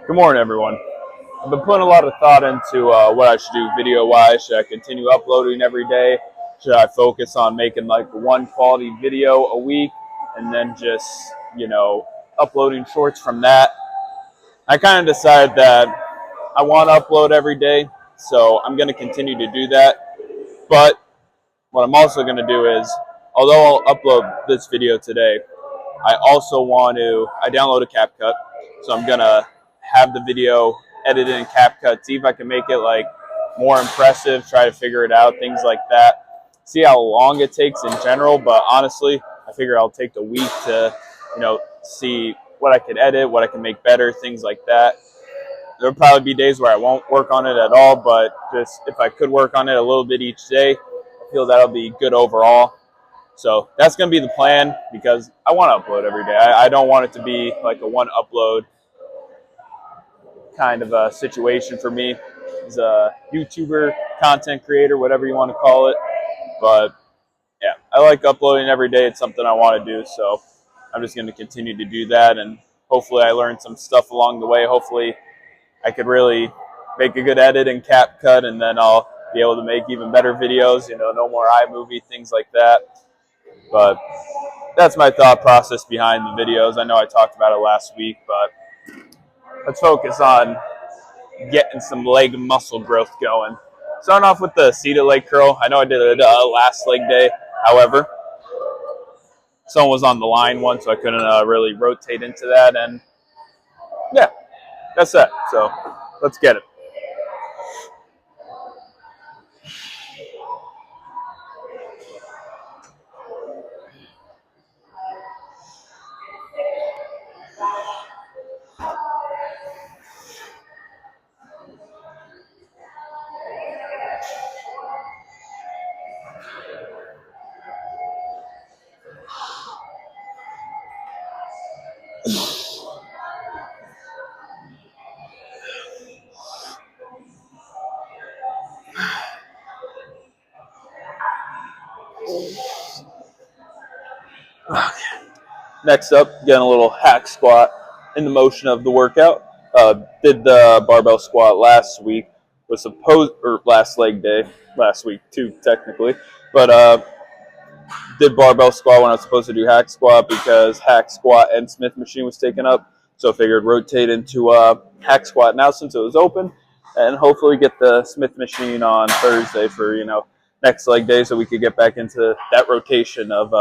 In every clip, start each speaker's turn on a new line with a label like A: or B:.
A: Good morning, everyone. I've been putting a lot of thought into what I should do video-wise. Should I continue uploading every day? Should I focus on making like one quality video a week and then just, uploading shorts from that? I kind of decided that I want to upload every day, so I'm going to continue to do that. But what I'm also going to do is, although I'll upload this video today, I download a CapCut, so I'm going to have the video edited in CapCut, see if I can make it like more impressive, try to figure it out, things like that. See how long it takes in general, but honestly, I figure I'll take the week to, see what I can edit, what I can make better, things like that. There'll probably be days where I won't work on it at all, but just if I could work on it a little bit each day, I feel that'll be good overall. So that's going to be the plan because I want to upload every day. I don't want it to be like a one upload kind of a situation for me as a YouTuber, content creator, whatever you want to call it. But yeah, I like uploading every day. It's something I want to do. So I'm just going to continue to do that. And hopefully I learned some stuff along the way. Hopefully I could really make a good edit in CapCut, and then I'll be able to make even better videos, no more iMovie, things like that. But that's my thought process behind the videos. I know I talked about it last week, but let's focus on getting some leg muscle growth going. Starting off with the seated leg curl. I know I did it last leg day. However, someone was on the line once, so I couldn't really rotate into that. And yeah, that's that. So let's get it. Next up, getting a little hack squat in the motion of the workout. Did the barbell squat last week, last leg day, last week too technically, but did barbell squat when I was supposed to do hack squat because hack squat and Smith machine was taken up. So I figured rotate into hack squat now since it was open, and hopefully get the Smith machine on Thursday for next leg day, so we could get back into that rotation of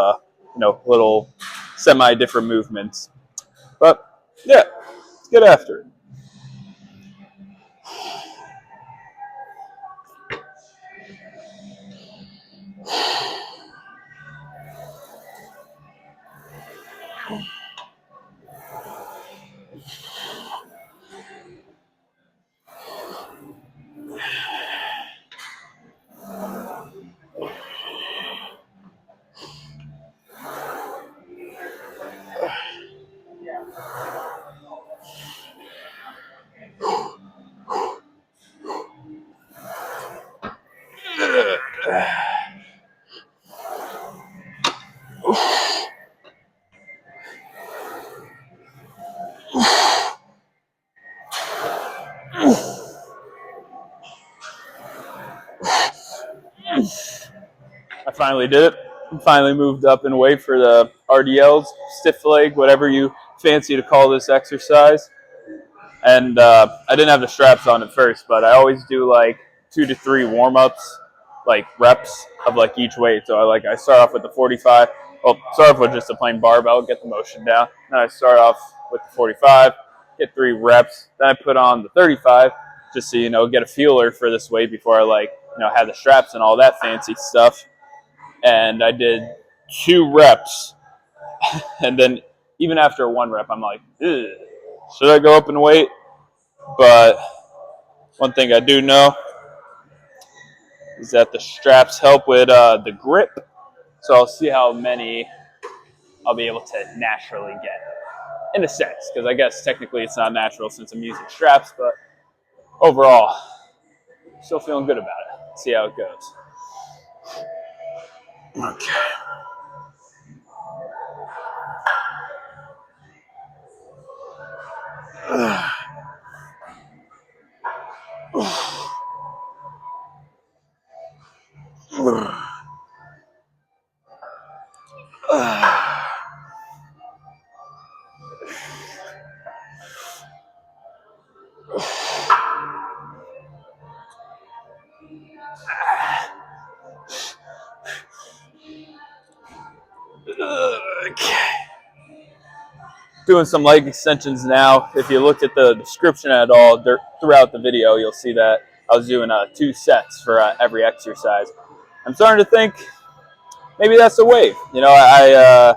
A: little semi-different movements. But yeah, let's get after it. I finally did it. Finally moved up in weight for the RDLs, stiff leg, whatever you fancy to call this exercise. And I didn't have the straps on at first, but I always do like 2 to 3 warm-ups, like reps of like each weight. So I start off with the 45. Well, start off with just a plain barbell, get the motion down. Then I start off with the 45, get 3 reps. Then I put on the 35 just to get a feeler for this weight before I have the straps and all that fancy stuff. And I did 2 reps, and then even after 1 rep, I'm like, ugh, should I go up in weight? But one thing I do know is that the straps help with the grip, so I'll see how many I'll be able to naturally get, in a sense, because I guess technically it's not natural since I'm using straps, but overall, still feeling good about it. See how it goes. Okay. Okay. Doing some leg extensions now. If you look at the description at all throughout the video, you'll see that I was doing 2 sets for every exercise. I'm starting to think maybe that's the wave. You know, I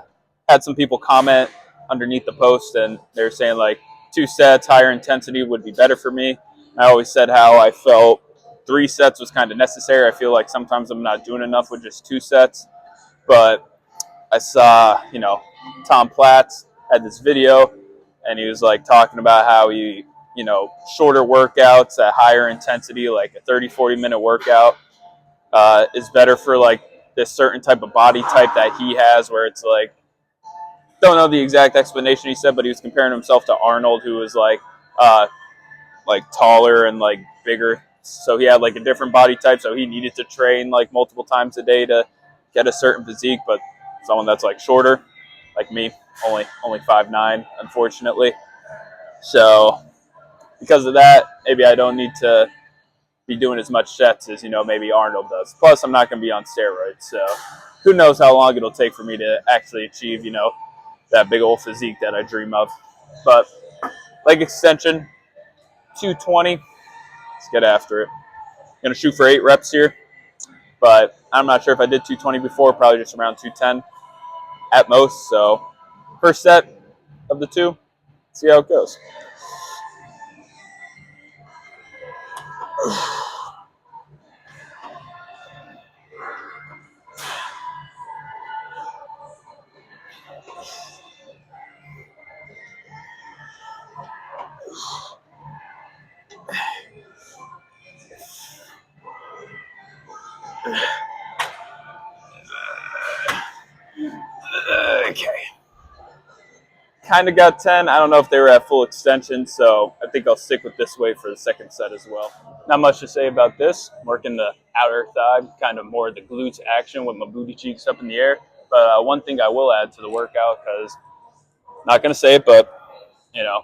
A: had some people comment underneath the post, and they're saying like 2 sets, higher intensity would be better for me. I always said how I felt 3 sets was kind of necessary. I feel like sometimes I'm not doing enough with just 2 sets, but I saw, you know, Tom Platz had this video, and he was like talking about how you know, shorter workouts at higher intensity, like a 30-40 minute workout, is better for like this certain type of body type that he has, where it's like, don't know the exact explanation he said, but he was comparing himself to Arnold, who was like taller and like bigger. So he had like a different body type, so he needed to train like multiple times a day to get a certain physique. But someone that's like shorter, like me, only 5'9", unfortunately. So because of that, maybe I don't need to be doing as much sets as, you know, maybe Arnold does. Plus, I'm not going to be on steroids, so who knows how long it'll take for me to actually achieve, you know, that big old physique that I dream of. But leg extension, 220. Let's get after it. I'm going to shoot for 8 reps here, but I'm not sure if I did 220 before, probably just around 210 at most. So first set of the 2, see how it goes. Okay. Kind of got 10. I don't know if they were at full extension, so I think I'll stick with this weight for the second set as well. Not much to say about this. I'm working the outer thigh, kind of more the glutes action with my booty cheeks up in the air. But one thing I will add to the workout, because not going to say it, but, you know,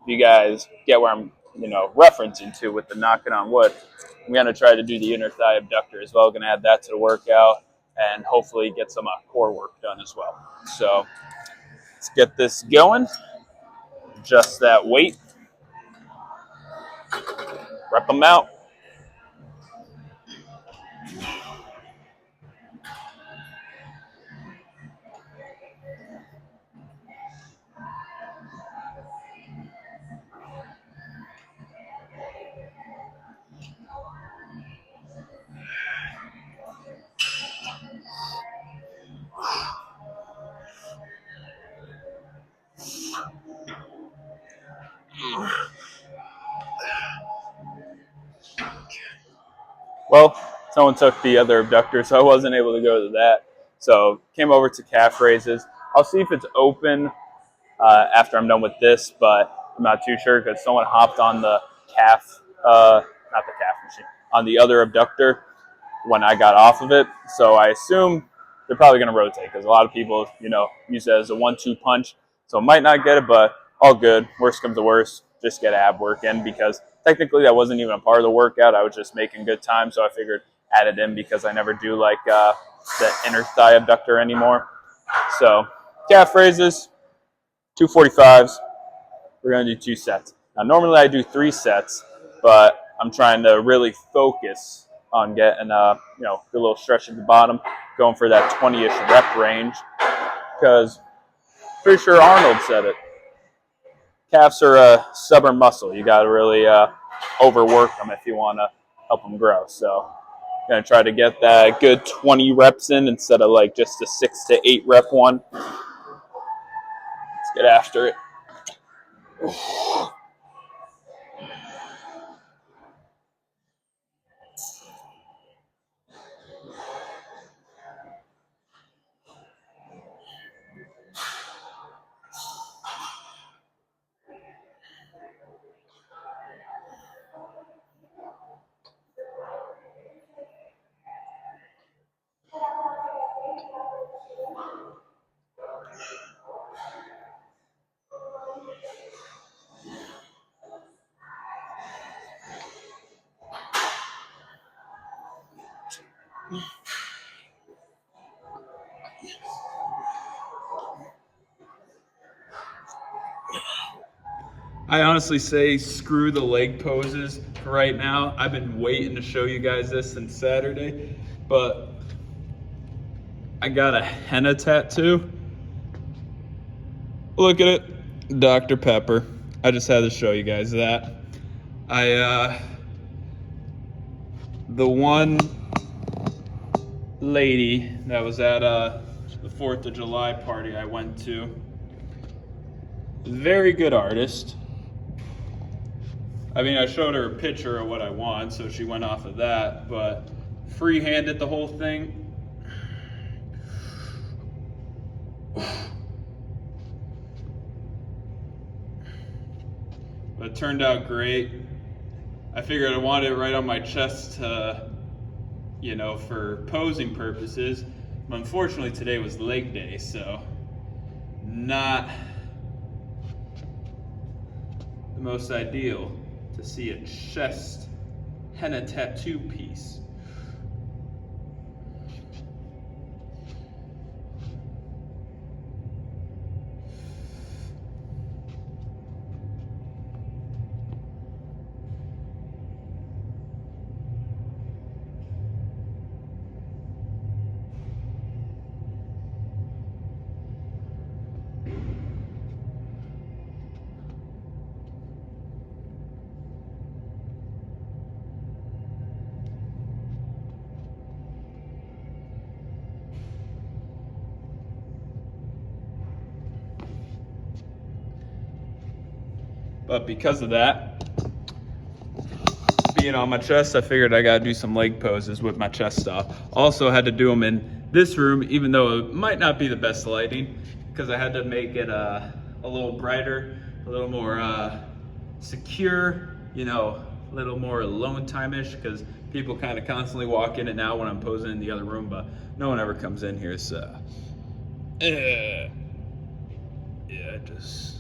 A: if you guys get where I'm, you know, referencing to with the knocking on wood, I'm going to try to do the inner thigh abductor as well. Going to add that to the workout and hopefully get some core work done as well. So let's get this going. Adjust that weight. Rep them out. Well, someone took the other abductor, so I wasn't able to go to that. So came over to calf raises. I'll see if it's open after I'm done with this, but I'm not too sure because someone hopped on the calf, not the calf machine, on the other abductor when I got off of it. So I assume they're probably going to rotate because a lot of people, you know, use it as a 1-2 punch. So might not get it, but all good. Worst comes to worst, just get ab work in because technically that wasn't even a part of the workout. I was just making good time, so I figured add it in because I never do like the inner thigh abductor anymore. So calf raises, 245s. We're going to do 2 sets. Now normally I do 3 sets, but I'm trying to really focus on getting you know, a little stretch at the bottom, going for that 20-ish rep range because pretty sure Arnold said it. Calves are a stubborn muscle. You got to really overwork them if you want to help them grow. So I'm going to try to get that good 20 reps in instead of like just a 6 to 8 rep one. Let's get after it. I honestly say screw the leg poses for right now. I've been waiting to show you guys this since Saturday, but I got a henna tattoo. Look at it, Dr. Pepper. I just had to show you guys that. The one lady that was at the 4th of July party I went to, very good artist. I mean, I showed her a picture of what I want, so she went off of that, but free-handed the whole thing. But it turned out great. I figured I wanted it right on my chest to, you know, for posing purposes. But unfortunately today was leg day, so not the most ideal to see a chest henna tattoo piece. But because of that, being on my chest, I figured I gotta do some leg poses with my chest off. Also had to do them in this room, even though it might not be the best lighting, because I had to make it a little brighter, a little more secure, you know, a little more alone time-ish, because people kind of constantly walk in and out when I'm posing in the other room, but no one ever comes in here, so yeah, just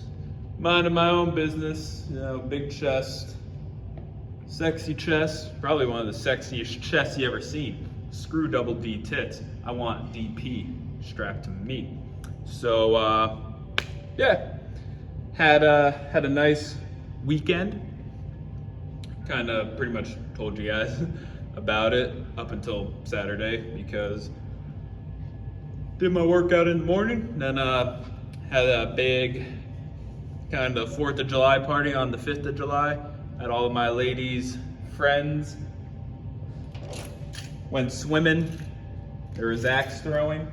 A: minding my own business, you know, big chest, sexy chest, probably one of the sexiest chests you ever seen. Screw double D tits. I want DP strapped to me. So yeah, had a nice weekend. Kind of pretty much told you guys about it up until Saturday, because did my workout in the morning, then had a big kind of 4th of July party on the 5th of July. Had all of my ladies' friends. Went swimming. There was axe throwing.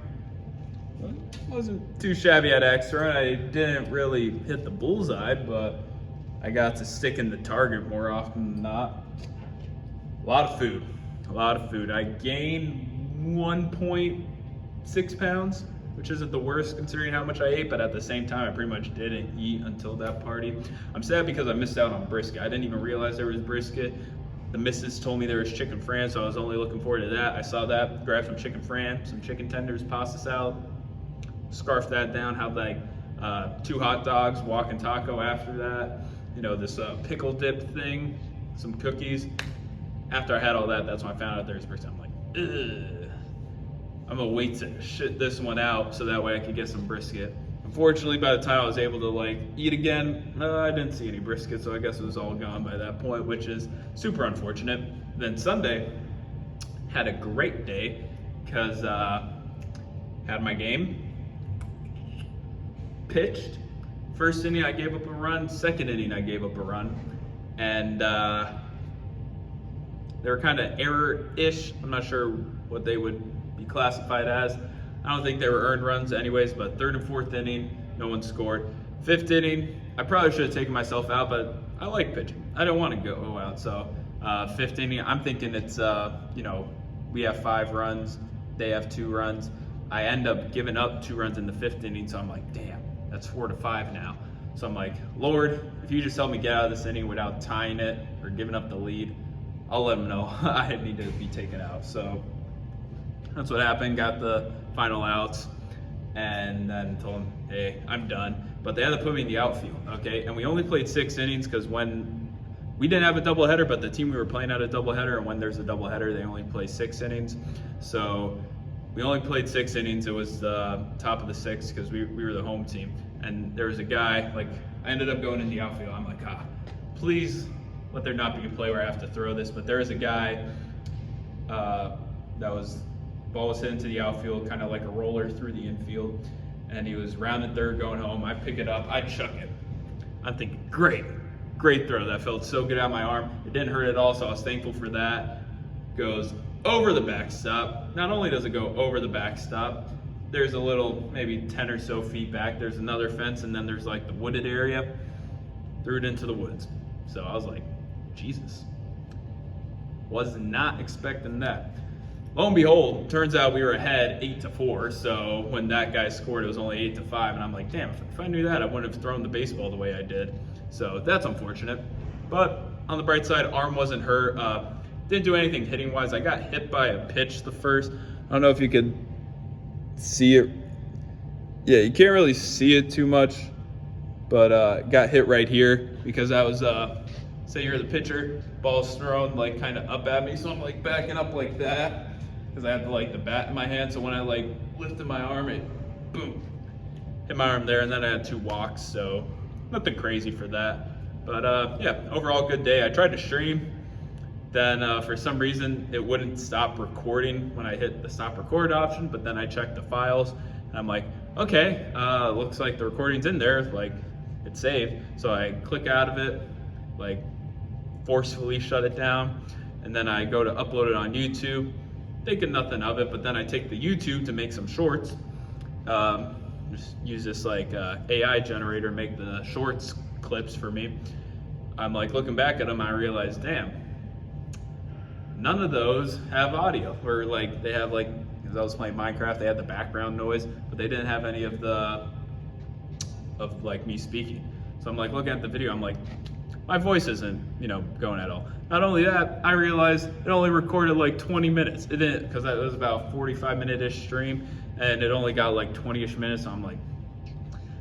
A: Wasn't too shabby at axe throwing. I didn't really hit the bullseye, but I got to stick in the target more often than not. A lot of food. I gained 1.6 pounds, which isn't the worst considering how much I ate, but at the same time, I pretty much didn't eat until that party. I'm sad because I missed out on brisket. I didn't even realize there was brisket. The missus told me there was chicken fran, so I was only looking forward to that. I saw that, grabbed some chicken fran, some chicken tenders, pasta salad, scarfed that down, had like 2 hot dogs, walk and taco after that. You know, this pickle dip thing, some cookies. After I had all that, that's when I found out there was brisket. I'm like, ugh. I'm gonna wait to shit this one out so that way I could get some brisket. Unfortunately, by the time I was able to like eat again, I didn't see any brisket, so I guess it was all gone by that point, which is super unfortunate. Then Sunday, had a great day because had my game, pitched. First inning I gave up a run, second inning I gave up a run, and they were kind of error-ish. I'm not sure what they would be classified as. I don't think they were earned runs anyways, but 3rd and 4th inning, no one scored. 5th inning, I probably should have taken myself out, but I like pitching. I don't want to go out, so 5th inning, I'm thinking it's, you know, we have 5 runs, they have 2 runs. I end up giving up 2 runs in the 5th inning, so I'm like, damn, that's 4-5 now. So I'm like, Lord, if you just help me get out of this inning without tying it or giving up the lead, I'll let them know I need to be taken out. So that's what happened, got the final outs, and then told them, hey, I'm done. But they had to put me in the outfield, okay? And we only played 6 innings because when we didn't have a doubleheader, but the team we were playing had a doubleheader, and when there's a doubleheader, they only play 6 innings. So we only played 6 innings. It was the top of the 6th because we were the home team. And there was a guy, like, I ended up going in the outfield. I'm like, please let there not be a play where I have to throw this. But there was a guy ball was hit into the outfield, kind of like a roller through the infield, and he was rounded third going home. I pick it up, I chuck it. I'm thinking, great throw. That felt so good out my arm. It didn't hurt at all, so I was thankful for that. Goes over the backstop. Not only does it go over the backstop, there's a little, maybe 10 or so feet back, there's another fence, and then there's like the wooded area. Threw it into the woods. So I was like, Jesus. Was not expecting that. Lo and behold, turns out we were ahead 8-4. So when that guy scored, it was only 8-5. And I'm like, damn, if I knew that, I wouldn't have thrown the baseball the way I did. So that's unfortunate. But on the bright side, arm wasn't hurt. Didn't do anything hitting wise. I got hit by a pitch the first. I don't know if you could see it. Yeah, you can't really see it too much, but got hit right here because I was, say you're the pitcher, ball's thrown like kind of up at me. So I'm like backing up like that because I have the bat in my hand. So when I like lifted my arm, it boom, hit my arm there, and then I had 2 walks. So nothing crazy for that. But yeah, overall good day. I tried to stream. Then for some reason, it wouldn't stop recording when I hit the stop record option, but then I checked the files and I'm like, okay, looks like the recording's in there, like it's saved. So I click out of it, like forcefully shut it down, and then I go to upload it on YouTube, thinking nothing of it, but then I take the YouTube to make some shorts. Just use this like AI generator, make the shorts clips for me. I'm like looking back at them, I realized, damn, none of those have audio, or like they have like, because I was playing Minecraft, they had the background noise, but they didn't have any of like me speaking. So I'm like looking at the video, I'm like, my voice isn't, going at all. Not only that, I realized it only recorded like 20 minutes. It didn't, because that was about 45-minute-ish stream, and it only got like 20-ish minutes. So I'm like,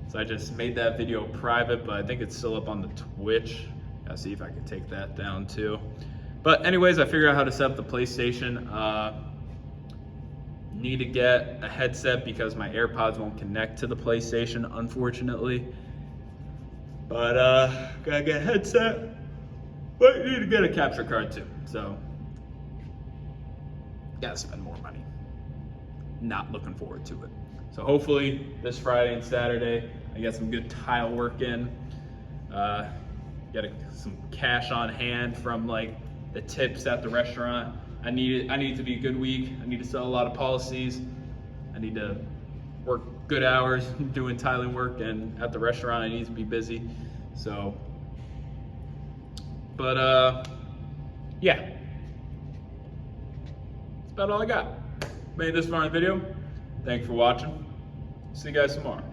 A: so I just made that video private, but I think it's still up on the Twitch. I'll see if I can take that down too. But anyways, I figured out how to set up the PlayStation. Need to get a headset because my AirPods won't connect to the PlayStation, unfortunately. But gotta get a headset. But you need to get a capture card too. So gotta spend more money. Not looking forward to it. So hopefully this Friday and Saturday I get some good tile work in. Get some cash on hand from like the tips at the restaurant. I need it to be a good week. I need to sell a lot of policies. I need to work good hours doing tiling work, and at the restaurant I need to be busy. So, but yeah, that's about all I got. Made this far in the video. Thanks for watching. See you guys tomorrow.